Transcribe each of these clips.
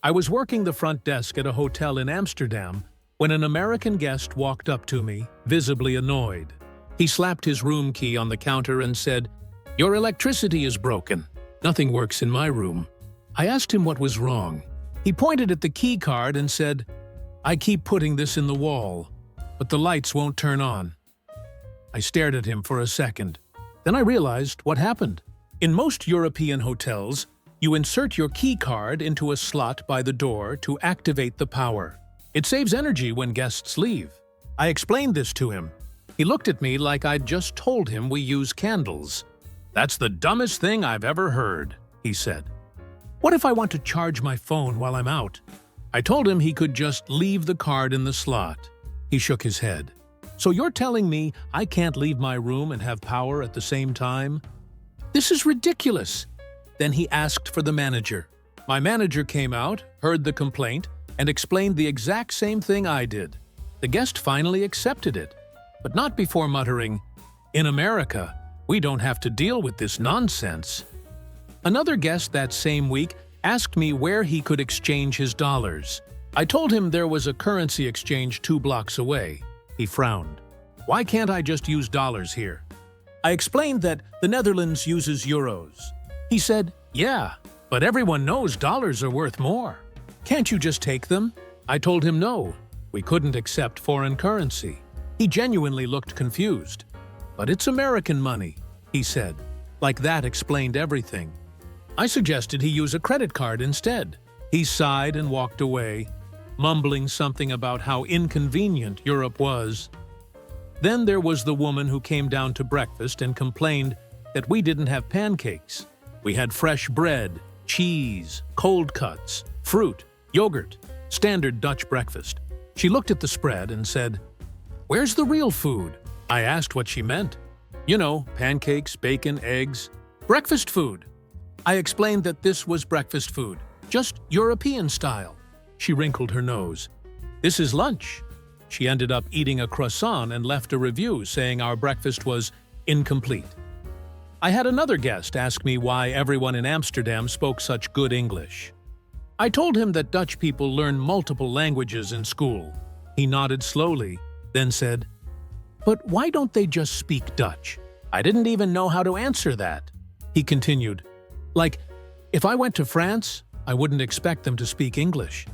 I was working the front desk at a hotel in Amsterdam when an American guest walked up to me, visibly annoyed. He slapped his room key on the counter and said, "Your electricity is broken. Nothing works in my room." I asked him what was wrong. He pointed at the key card and said, "I keep putting this in the wall, but the lights won't turn on." I stared at him for a second. Then I realized what happened. In most European hotels, you insert your key card into a slot by the door to activate the power. It saves energy when guests leave. I explained this to him. He looked at me like I'd just told him we use candles. "That's the dumbest thing I've ever heard," he said. "What if I want to charge my phone while I'm out?" I told him he could just leave the card in the slot. He shook his head. "So you're telling me I can't leave my room and have power at the same time? This is ridiculous." Then he asked for the manager. My manager came out, heard the complaint, and explained the exact same thing I did. The guest finally accepted it, but not before muttering, "In America, we don't have to deal with this nonsense." Another guest that same week asked me where he could exchange his dollars. I told him there was a currency exchange 2 blocks away. He frowned. "Why can't I just use dollars here?" I explained that the Netherlands uses euros. He said, "Yeah, but everyone knows dollars are worth more. Can't you just take them?" I told him no, we couldn't accept foreign currency. He genuinely looked confused. "But it's American money," he said. Like that explained everything. I suggested he use a credit card instead. He sighed and walked away, mumbling something about how inconvenient Europe was. Then there was the woman who came down to breakfast and complained that we didn't have pancakes. We had fresh bread, cheese, cold cuts, fruit, yogurt, standard Dutch breakfast. She looked at the spread and said, "Where's the real food?" I asked what she meant. "You know, pancakes, bacon, eggs, breakfast food." I explained that this was breakfast food, just European style. She wrinkled her nose. "This is lunch." She ended up eating a croissant and left a review saying our breakfast was incomplete. I had another guest ask me why everyone in Amsterdam spoke such good English. I told him that Dutch people learn multiple languages in school. He nodded slowly, then said, "But why don't they just speak Dutch? I didn't even know how to answer that." He continued, "Like, if I went to France, I wouldn't expect them to speak English."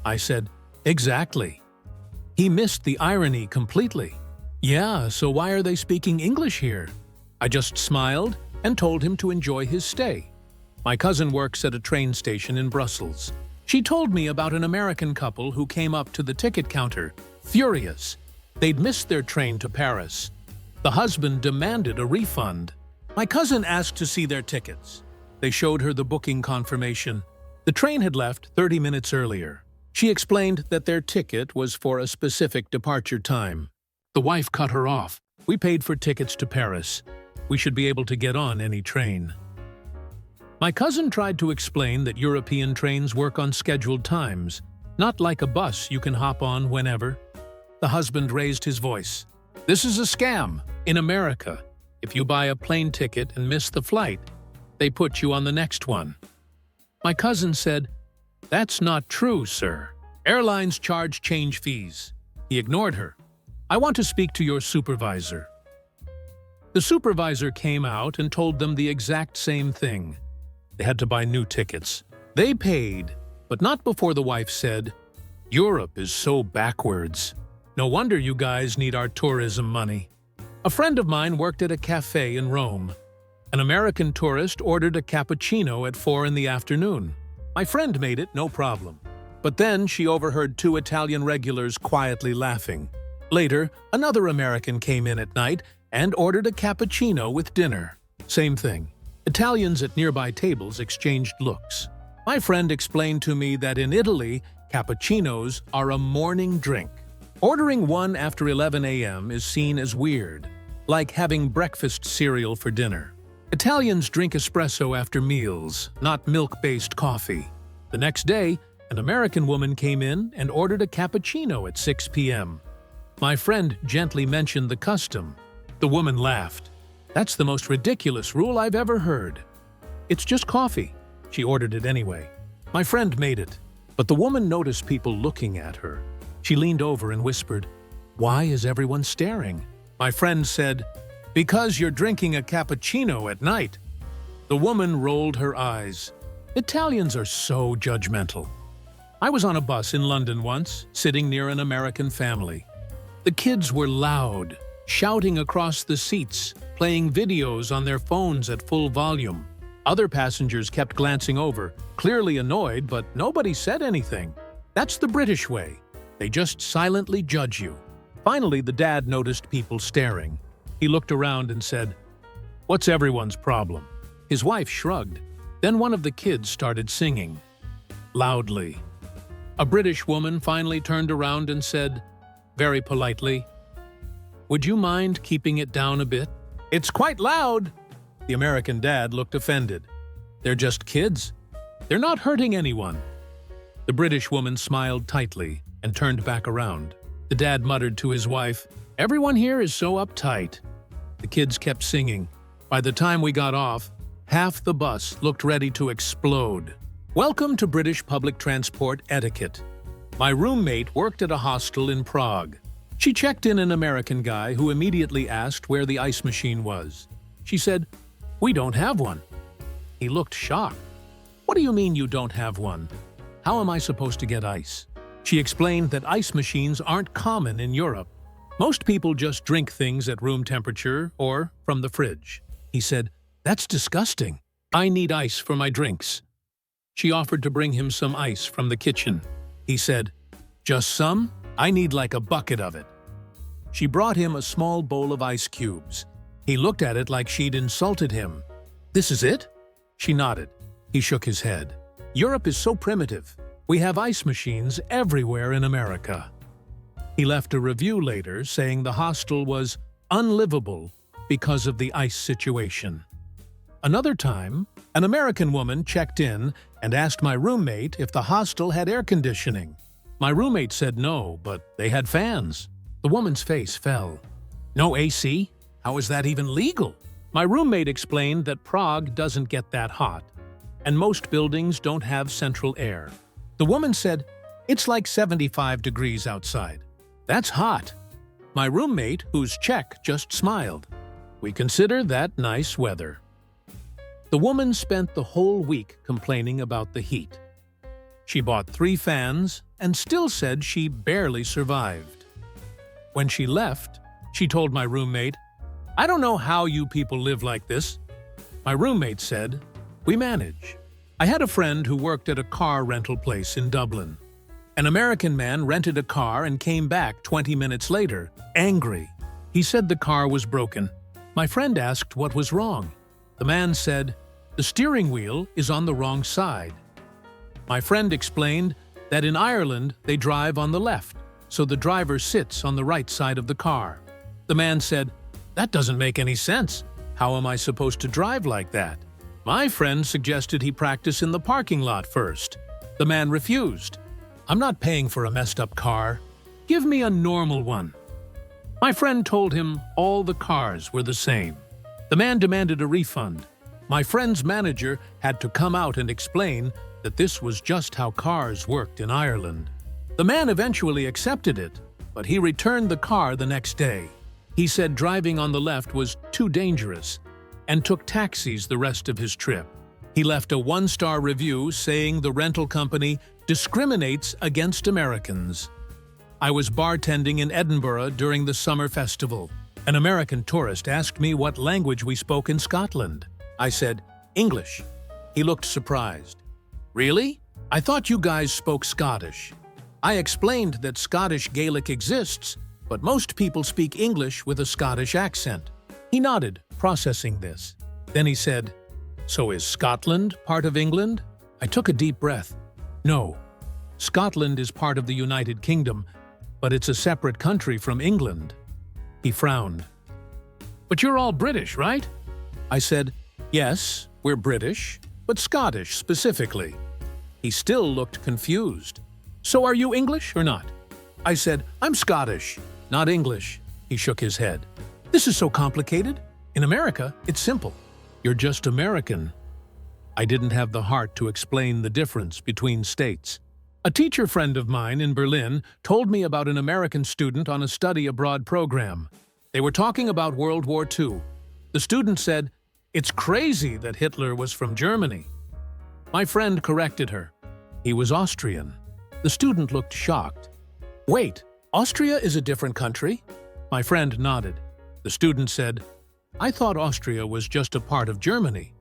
I said, "Exactly." He missed the irony completely. "Yeah, so why are they speaking English here?" I just smiled and told him to enjoy his stay. My cousin works at a train station in Brussels. She told me about an American couple who came up to the ticket counter, furious. They'd missed their train to Paris. The husband demanded a refund. My cousin asked to see their tickets. They showed her the booking confirmation. The train had left 30 minutes earlier. She explained that their ticket was for a specific departure time. The wife cut her off. "We paid for tickets to Paris. We should be able to get on any train." My cousin tried to explain that European trains work on scheduled times, not like a bus you can hop on whenever. The husband raised his voice. "This is a scam. In America, if you buy a plane ticket and miss the flight, they put you on the next one." My cousin said, "That's not true, sir. Airlines charge change fees." He ignored her. "I want to speak to your supervisor." The supervisor came out and told them the exact same thing. They had to buy new tickets. They paid, but not before the wife said, "Europe is so backwards. No wonder you guys need our tourism money." A friend of mine worked at a cafe in Rome. An American tourist ordered a cappuccino at 4 in the afternoon. My friend made it, no problem. But then she overheard 2 Italian regulars quietly laughing. Later, another American came in at night and ordered a cappuccino with dinner. Same thing. Italians at nearby tables exchanged looks. My friend explained to me that in Italy, cappuccinos are a morning drink. Ordering one after 11 a.m. is seen as weird, like having breakfast cereal for dinner. Italians drink espresso after meals, not milk-based coffee. The next day, an American woman came in and ordered a cappuccino at 6 p.m. My friend gently mentioned the custom. The woman laughed. "That's the most ridiculous rule I've ever heard." "It's just coffee." She ordered it anyway. My friend made it. But the woman noticed people looking at her. She leaned over and whispered, "Why is everyone staring?" My friend said, "Because you're drinking a cappuccino at night." The woman rolled her eyes. Italians are so judgmental. I was on a bus in London once, sitting near an American family. The kids were loud, shouting across the seats, playing videos on their phones at full volume. Other passengers kept glancing over, clearly annoyed, but nobody said anything. That's the British way. They just silently judge you. Finally, the dad noticed people staring. He looked around and said, "What's everyone's problem?" His wife shrugged. Then one of the kids started singing loudly. A British woman finally turned around and said, very politely, "Would you mind keeping it down a bit? It's quite loud." The American dad looked offended. "They're just kids. They're not hurting anyone." The British woman smiled tightly and turned back around. The dad muttered to his wife, "Everyone here is so uptight." The kids kept singing. By the time we got off, half the bus looked ready to explode. Welcome to British public transport etiquette. My roommate worked at a hostel in Prague. She checked in an American guy who immediately asked where the ice machine was. She said, "We don't have one." He looked shocked. "What do you mean you don't have one? How am I supposed to get ice?" She explained that ice machines aren't common in Europe. Most people just drink things at room temperature or from the fridge. He said, "That's disgusting. I need ice for my drinks." She offered to bring him some ice from the kitchen. He said, "Just some? I need like a bucket of it." She brought him a small bowl of ice cubes. He looked at it like she'd insulted him. "This is it?" She nodded. He shook his head. "Europe is so primitive. We have ice machines everywhere in America." He left a review later saying the hostel was unlivable because of the ice situation. Another time, an American woman checked in and asked my roommate if the hostel had air conditioning. My roommate said no, but they had fans. The woman's face fell. "No AC? How is that even legal?" My roommate explained that Prague doesn't get that hot, and most buildings don't have central air. The woman said, "It's like 75 degrees outside. That's hot." My roommate, who's Czech, just smiled. "We consider that nice weather." The woman spent the whole week complaining about the heat. She bought 3 fans and still said she barely survived. When she left, she told my roommate, "I don't know how you people live like this." My roommate said, "We manage." I had a friend who worked at a car rental place in Dublin. An American man rented a car and came back 20 minutes later, angry. He said the car was broken. My friend asked what was wrong. The man said, "The steering wheel is on the wrong side." My friend explained that in Ireland they drive on the left, so the driver sits on the right side of the car. The man said, "That doesn't make any sense. How am I supposed to drive like that?" My friend suggested he practice in the parking lot first. The man refused. "I'm not paying for a messed up car. Give me a normal one." My friend told him all the cars were the same. The man demanded a refund. My friend's manager had to come out and explain that this was just how cars worked in Ireland. The man eventually accepted it, but he returned the car the next day. He said driving on the left was too dangerous and took taxis the rest of his trip. He left a 1-star review saying the rental company discriminates against Americans. I was bartending in Edinburgh during the summer festival. An American tourist asked me what language we spoke in Scotland. I said, "English." He looked surprised. "Really? I thought you guys spoke Scottish." I explained that Scottish Gaelic exists, but most people speak English with a Scottish accent. He nodded, processing this. Then he said, "So is Scotland part of England?" I took a deep breath. "No. Scotland is part of the United Kingdom, but it's a separate country from England." He frowned. "But you're all British, right?" I said, "Yes, we're British, but Scottish specifically." He still looked confused. "So are you English or not?" I said, "I'm Scottish, not English." He shook his head. "This is so complicated. In America, it's simple. You're just American." I didn't have the heart to explain the difference between states. A teacher friend of mine in Berlin told me about an American student on a study abroad program. They were talking about World War II. The student said, "It's crazy that Hitler was from Germany." My friend corrected her. He was Austrian. The student looked shocked. "Wait, Austria is a different country?" My friend nodded. The student said, "I thought Austria was just a part of Germany."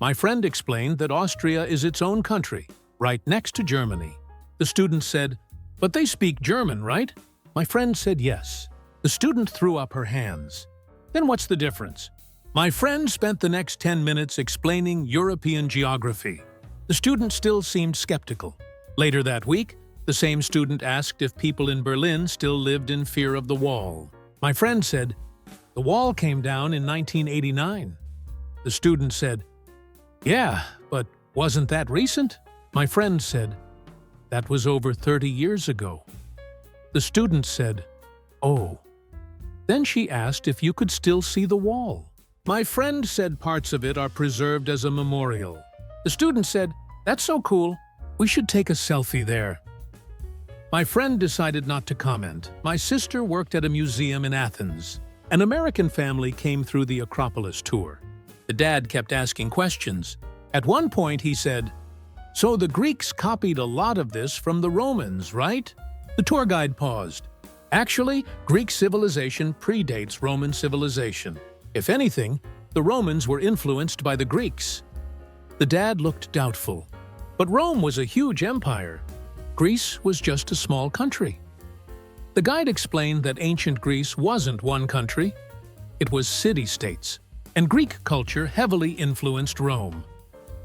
My friend explained that Austria is its own country, right next to Germany. The student said, "But they speak German, right?" My friend said yes. The student threw up her hands. "Then what's the difference?" My friend spent the next 10 minutes explaining European geography. The student still seemed skeptical. Later that week, the same student asked if people in Berlin still lived in fear of the wall. My friend said, "The wall came down in 1989. The student said, "Yeah, but wasn't that recent?" My friend said, "That was over 30 years ago." The student said, "Oh." Then she asked if you could still see the wall. My friend said parts of it are preserved as a memorial. The student said, "That's so cool. We should take a selfie there." My friend decided not to comment. My sister worked at a museum in Athens. An American family came through the Acropolis tour. The dad kept asking questions. At one point he said, "So the Greeks copied a lot of this from the Romans, right?" The tour guide paused. Actually, Greek civilization predates Roman civilization. If anything, the Romans were influenced by the Greeks. The dad looked doubtful. But Rome was a huge empire. Greece was just a small country. The guide explained that ancient Greece wasn't one country. It was city-states, and Greek culture heavily influenced Rome.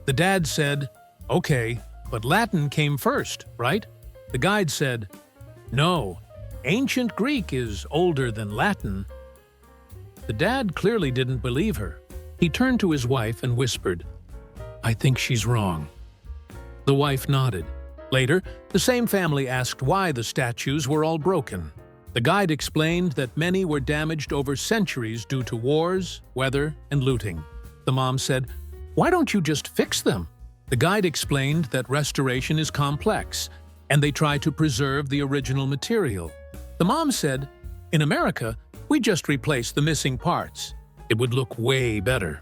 The dad said, "Okay, but Latin came first, right?" The guide said, "No, ancient Greek is older than Latin." The dad clearly didn't believe her. He turned to his wife and whispered, "I think she's wrong." The wife nodded. Later, the same family asked why the statues were all broken. The guide explained that many were damaged over centuries due to wars, weather, and looting. The mom said, "Why don't you just fix them?" The guide explained that restoration is complex, and they try to preserve the original material. The mom said, "In America, we just replace the missing parts. It would look way better."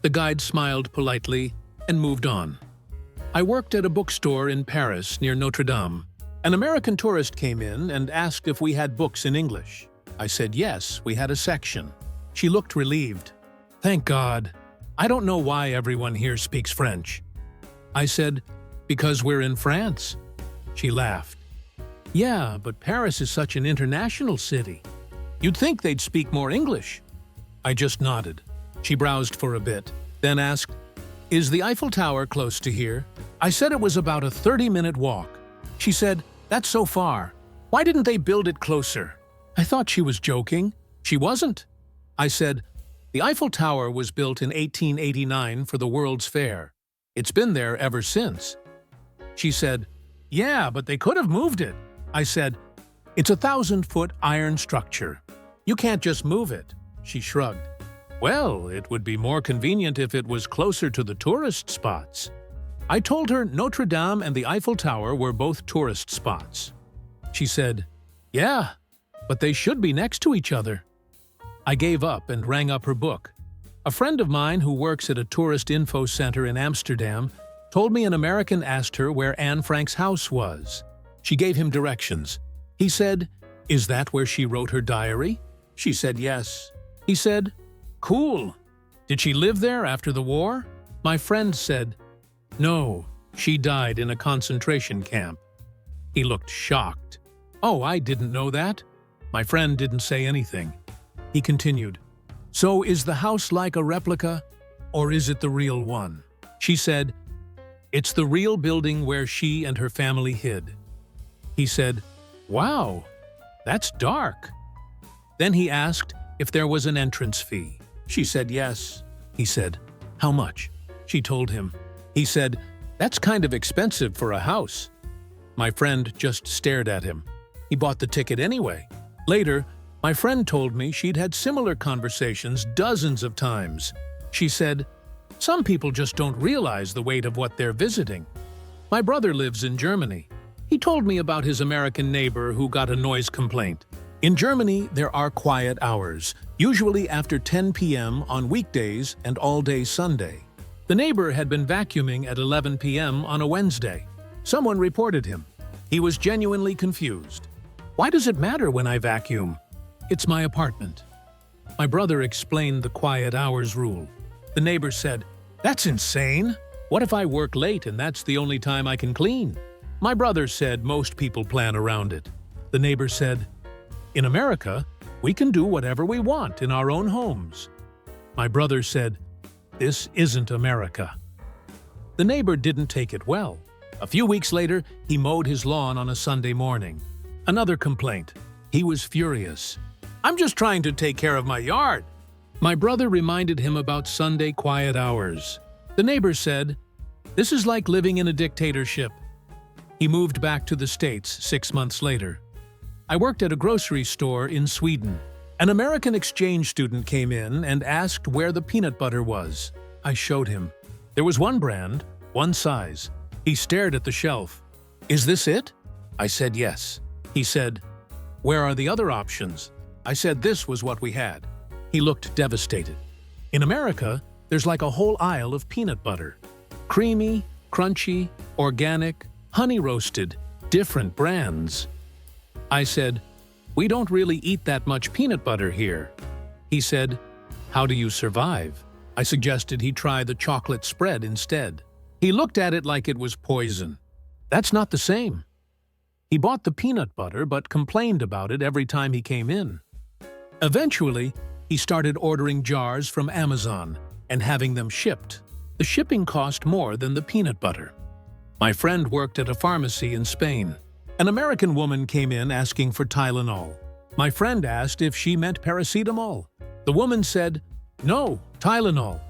The guide smiled politely and moved on. I worked at a bookstore in Paris near Notre Dame. An American tourist came in and asked if we had books in English. I said yes, we had a section. She looked relieved. "Thank God. I don't know why everyone here speaks French." I said, "Because we're in France." She laughed. "Yeah, but Paris is such an international city. You'd think they'd speak more English." I just nodded. She browsed for a bit, then asked, "Is the Eiffel Tower close to here?" I said it was about a 30-minute walk. She said, "That's so far. Why didn't they build it closer?" I thought she was joking. She wasn't. I said, "The Eiffel Tower was built in 1889 for the World's Fair. It's been there ever since." She said, "Yeah, but they could have moved it." I said, "It's a 1,000-foot iron structure. You can't just move it." She shrugged. "Well, it would be more convenient if it was closer to the tourist spots." I told her Notre Dame and the Eiffel Tower were both tourist spots. She said, "Yeah, but they should be next to each other." I gave up and rang up her book. A friend of mine who works at a tourist info center in Amsterdam told me an American asked her where Anne Frank's house was. She gave him directions. He said, "Is that where she wrote her diary?" She said yes. He said, "Cool. Did she live there after the war?" My friend said, "No, she died in a concentration camp." He looked shocked. "Oh, I didn't know that." My friend didn't say anything. He continued, "So is the house like a replica, or is it the real one?" She said, "It's the real building where she and her family hid." He said, "Wow, that's dark." Then he asked if there was an entrance fee. She said yes. He said, "How much?" She told him. He said, "That's kind of expensive for a house." My friend just stared at him. He bought the ticket anyway. Later, my friend told me she'd had similar conversations dozens of times. She said, "Some people just don't realize the weight of what they're visiting." My brother lives in Germany. He told me about his American neighbor who got a noise complaint. In Germany, there are quiet hours, usually after 10 p.m. on weekdays and all day Sunday. The neighbor had been vacuuming at 11 p.m. on a Wednesday. Someone reported him. He was genuinely confused. Why does it matter when I vacuum? It's my apartment. My brother explained the quiet hours rule. The neighbor said, "That's insane. What if I work late and that's the only time I can clean?" My brother said most people plan around it. The neighbor said, "In America, we can do whatever we want in our own homes." My brother said, "This isn't America." The neighbor didn't take it well. A few weeks later, he mowed his lawn on a Sunday morning. Another complaint. He was furious. "I'm just trying to take care of my yard." My brother reminded him about Sunday quiet hours. The neighbor said, "This is like living in a dictatorship." He moved back to the States 6 months later. I worked at a grocery store in Sweden. An American exchange student came in and asked where the peanut butter was. I showed him. There was one brand, one size. He stared at the shelf. "Is this it?" I said yes. He said, "Where are the other options?" I said this was what we had. He looked devastated. In America, there's like a whole aisle of peanut butter. Creamy, crunchy, organic, honey roasted, different brands. I said, "We don't really eat that much peanut butter here." He said, "How do you survive?" I suggested he try the chocolate spread instead. He looked at it like it was poison. That's not the same. He bought the peanut butter but complained about it every time he came in. Eventually, he started ordering jars from Amazon and having them shipped. The shipping cost more than the peanut butter. My friend worked at a pharmacy in Spain. An American woman came in asking for Tylenol. My friend asked if she meant paracetamol. The woman said, "No, Tylenol."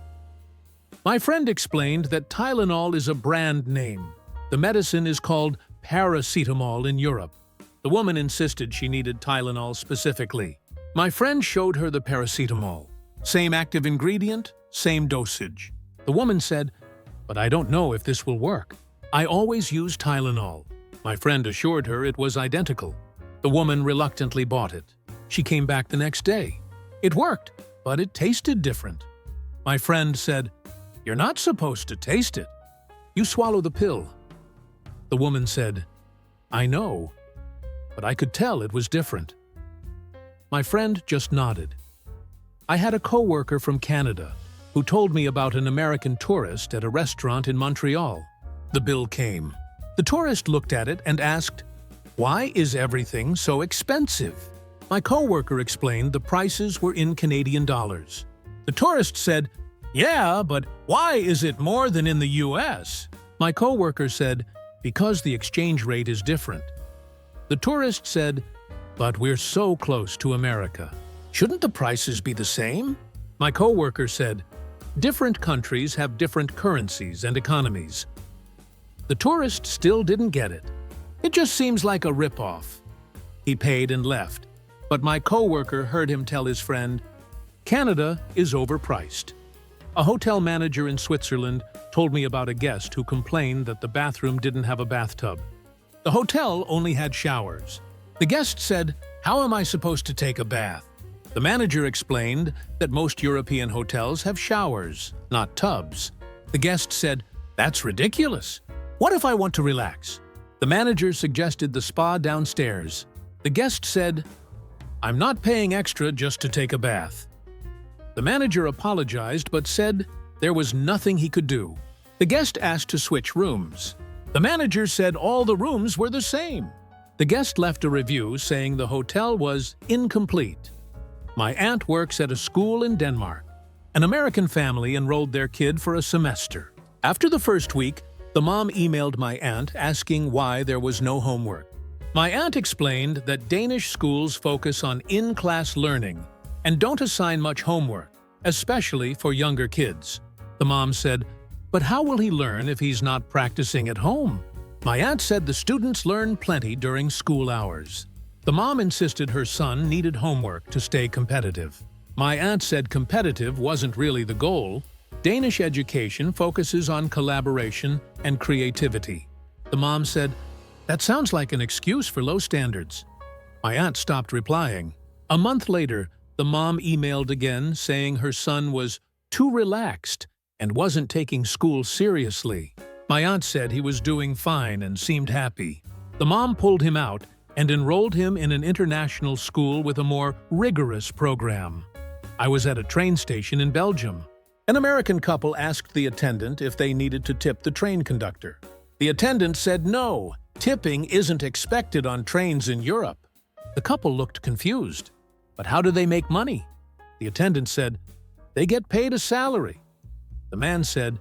My friend explained that Tylenol is a brand name. The medicine is called paracetamol in Europe. The woman insisted she needed Tylenol specifically. My friend showed her the paracetamol. Same active ingredient, same dosage. The woman said, "But I don't know if this will work. I always use Tylenol." My friend assured her it was identical. The woman reluctantly bought it. She came back the next day. It worked, but it tasted different. My friend said, "You're not supposed to taste it. You swallow the pill." The woman said, "I know, but I could tell it was different." My friend just nodded. I had a coworker from Canada who told me about an American tourist at a restaurant in Montreal. The bill came. The tourist looked at it and asked, "Why is everything so expensive?" My coworker explained the prices were in Canadian dollars. The tourist said, "Yeah, but why is it more than in the US?" My coworker said, "Because the exchange rate is different." The tourist said, "But we're so close to America. Shouldn't the prices be the same?" My coworker said, "Different countries have different currencies and economies." The tourist still didn't get it. "It just seems like a rip-off." He paid and left, but my coworker heard him tell his friend, "Canada is overpriced." A hotel manager in Switzerland told me about a guest who complained that the bathroom didn't have a bathtub. The hotel only had showers. The guest said, "How am I supposed to take a bath?" The manager explained that most European hotels have showers, not tubs. The guest said, "That's ridiculous. What if I want to relax?" The manager suggested the spa downstairs. The guest said, "I'm not paying extra just to take a bath." The manager apologized but said there was nothing he could do. The guest asked to switch rooms. The manager said all the rooms were the same. The guest left a review saying the hotel was incomplete. My aunt works at a school in Denmark. An American family enrolled their kid for a semester. After the first week, the mom emailed my aunt asking why there was no homework. My aunt explained that Danish schools focus on in-class learning and don't assign much homework, especially for younger kids. The mom said, "But how will he learn if he's not practicing at home?" My aunt said the students learn plenty during school hours. The mom insisted her son needed homework to stay competitive. My aunt said competitive wasn't really the goal. Danish education focuses on collaboration and creativity. The mom said, "That sounds like an excuse for low standards." My aunt stopped replying. A month later, the mom emailed again saying her son was too relaxed and wasn't taking school seriously. My aunt said he was doing fine and seemed happy. The mom pulled him out and enrolled him in an international school with a more rigorous program. I was at a train station in Belgium. An American couple asked the attendant if they needed to tip the train conductor. The attendant said no, tipping isn't expected on trains in Europe. The couple looked confused. But how do they make money? The attendant said, "They get paid a salary." The man said,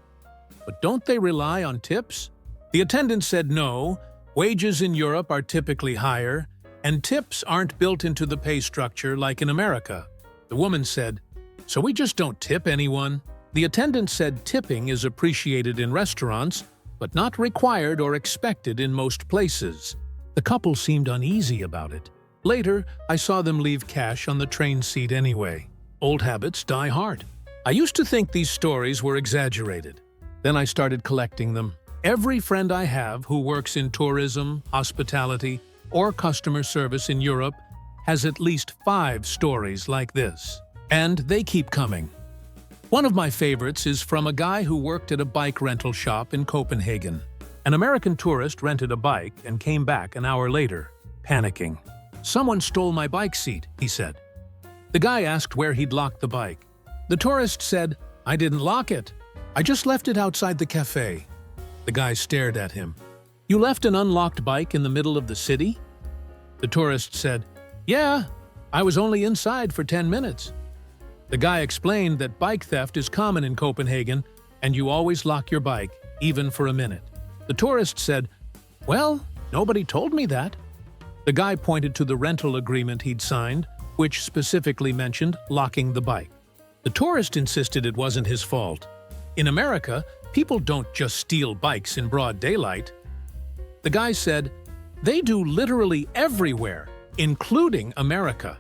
"But don't they rely on tips?" The attendant said no, wages in Europe are typically higher, and tips aren't built into the pay structure like in America. The woman said, "So we just don't tip anyone?" The attendant said tipping is appreciated in restaurants, but not required or expected in most places. The couple seemed uneasy about it. Later, I saw them leave cash on the train seat anyway. Old habits die hard. I used to think these stories were exaggerated. Then I started collecting them. Every friend I have who works in tourism, hospitality, or customer service in Europe has at least 5 stories like this. And they keep coming. One of my favorites is from a guy who worked at a bike rental shop in Copenhagen. An American tourist rented a bike and came back an hour later, panicking. "Someone stole my bike seat," he said. The guy asked where he'd locked the bike. The tourist said, "I didn't lock it. I just left it outside the cafe." The guy stared at him. "You left an unlocked bike in the middle of the city?" The tourist said, "Yeah, I was only inside for 10 minutes." The guy explained that bike theft is common in Copenhagen and you always lock your bike, even for a minute. The tourist said, "Well, nobody told me that." The guy pointed to the rental agreement he'd signed, which specifically mentioned locking the bike. The tourist insisted it wasn't his fault. In America, people don't just steal bikes in broad daylight. The guy said, "They do literally everywhere, including America."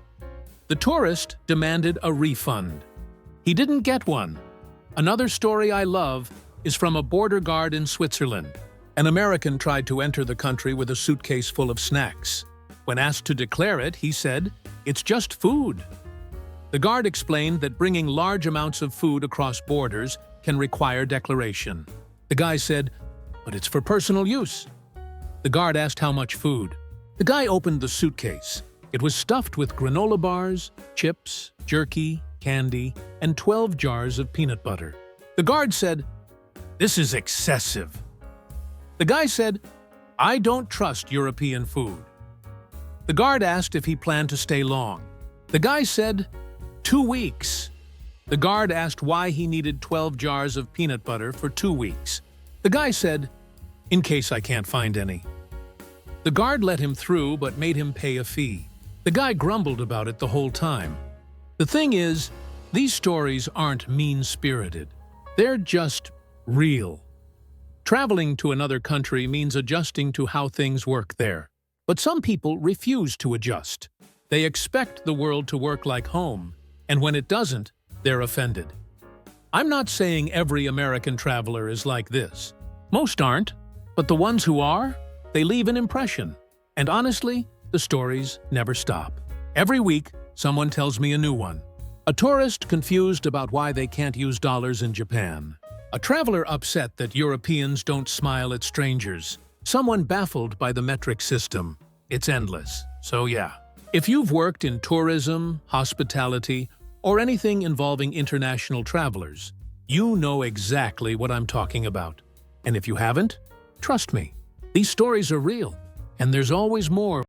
The tourist demanded a refund. He didn't get one. Another story I love is from a border guard in Switzerland. An American tried to enter the country with a suitcase full of snacks. When asked to declare it, he said, "It's just food." The guard explained that bringing large amounts of food across borders can require declaration. The guy said, "But it's for personal use." The guard asked how much food. The guy opened the suitcase. It was stuffed with granola bars, chips, jerky, candy, and 12 jars of peanut butter. The guard said, "This is excessive." The guy said, "I don't trust European food." The guard asked if he planned to stay long. The guy said, 2 weeks. The guard asked why he needed 12 jars of peanut butter for 2 weeks. The guy said, "In case I can't find any." The guard let him through but made him pay a fee. The guy grumbled about it the whole time. The thing is, these stories aren't mean-spirited. They're just real. Traveling to another country means adjusting to how things work there. But some people refuse to adjust. They expect the world to work like home, and when it doesn't, they're offended. I'm not saying every American traveler is like this. Most aren't, but the ones who are, they leave an impression. And honestly, the stories never stop. Every week, someone tells me a new one. A tourist confused about why they can't use dollars in Japan. A traveler upset that Europeans don't smile at strangers. Someone baffled by the metric system. It's endless. So yeah. If you've worked in tourism, hospitality, or anything involving international travelers, you know exactly what I'm talking about. And if you haven't, trust me, these stories are real, and there's always more.